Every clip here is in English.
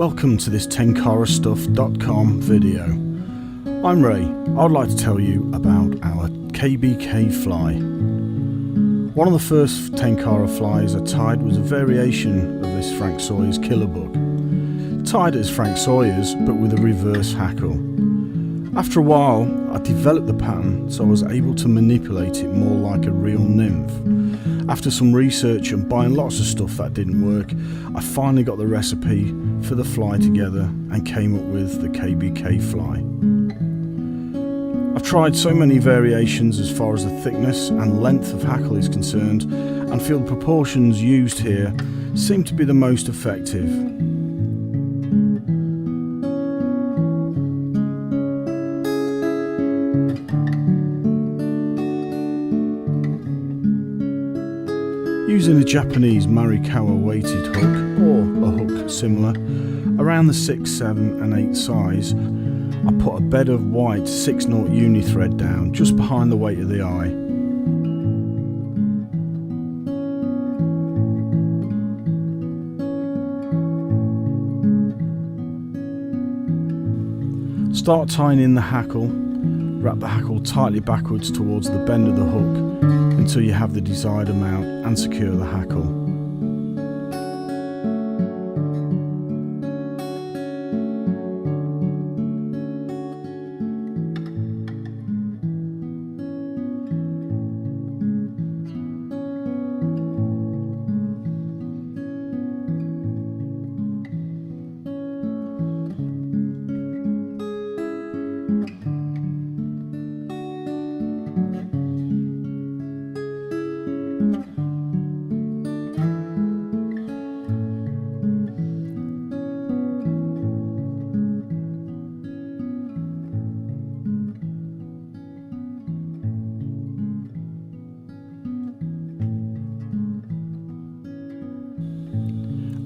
Welcome to this TenkaraStuff.com video. I'm Ray. I'd like to tell you about our KBK fly. One of the first tenkara flies I tied was a variation of this Frank Sawyer's killer bug. Tied as Frank Sawyer's but with a reverse hackle. After a while I developed the pattern so I was able to manipulate it more like a real nymph. After some research and buying lots of stuff that didn't work, I finally got the recipe for the fly together and came up with the KBK fly. I've tried so many variations as far as the thickness and length of hackle is concerned, and feel the proportions used here seem to be the most effective. Using a Japanese Morikawa weighted hook, or a hook similar, around the 6, 7 and 8 size, I put a bed of white 6/0 Uni Thread down just behind the weight of the eye. Start tying in the hackle, wrap the hackle tightly backwards towards the bend of the hook until you have the desired amount and secure the hackle.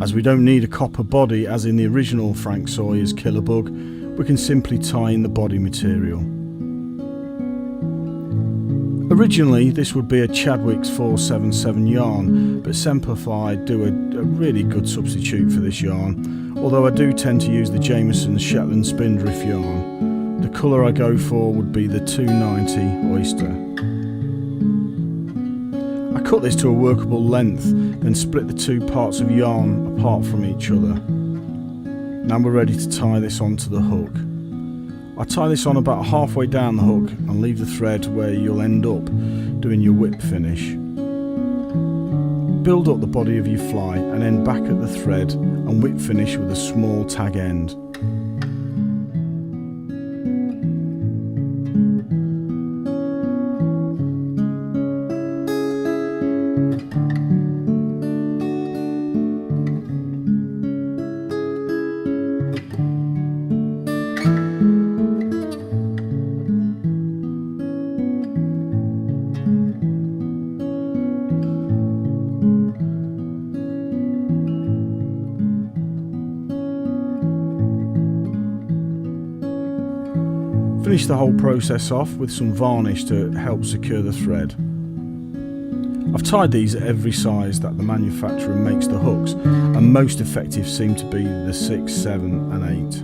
As we don't need a copper body as in the original Frank Sawyer's killer bug, we can simply tie in the body material. Originally this would be a Chadwick's 477 yarn, but Semplified do a really good substitute for this yarn, although I do tend to use the Jamieson Shetland Spindrift yarn. The colour I go for would be the 290 Oyster. I cut this to a workable length, then split the two parts of yarn apart from each other. Now we're ready to tie this onto the hook. I tie this on about halfway down the hook and leave the thread where you'll end up doing your whip finish. Build up the body of your fly and end back at the thread and whip finish with a small tag end. Finish the whole process off with some varnish to help secure the thread. I've tied these at every size that the manufacturer makes the hooks, and most effective seem to be the 6, 7 and 8.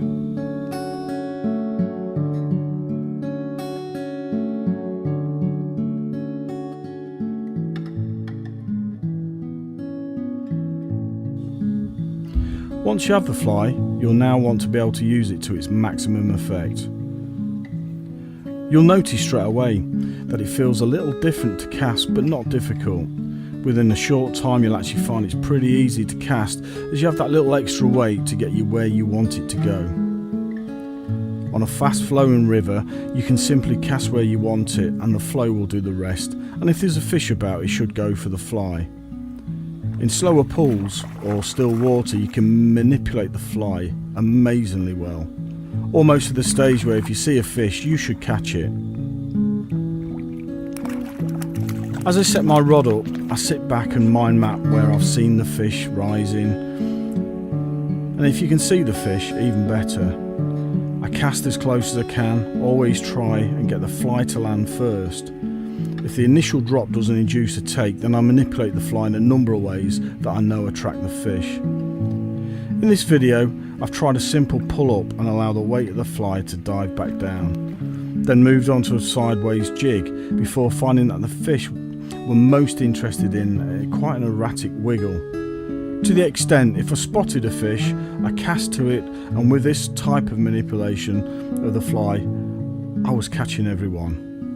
Once you have the fly, you'll now want to be able to use it to its maximum effect. You'll notice straight away that it feels a little different to cast, but not difficult. Within a short time you'll actually find it's pretty easy to cast, as you have that little extra weight to get you where you want it to go. On a fast flowing river you can simply cast where you want it and the flow will do the rest, and if there's a fish about it should go for the fly. In slower pools or still water you can manipulate the fly amazingly well. Almost to the stage where if you see a fish you should catch it. As I set my rod up, I sit back and mind map where I've seen the fish rising, and if you can see the fish, even better. I cast as close as I can, always try and get the fly to land first. If the initial drop doesn't induce a take, then I manipulate the fly in a number of ways that I know attract the fish. In this video, I've tried a simple pull up and allow the weight of the fly to dive back down, then moved on to a sideways jig before finding that the fish were most interested in quite an erratic wiggle. To the extent, if I spotted a fish, I cast to it, and with this type of manipulation of the fly, I was catching everyone.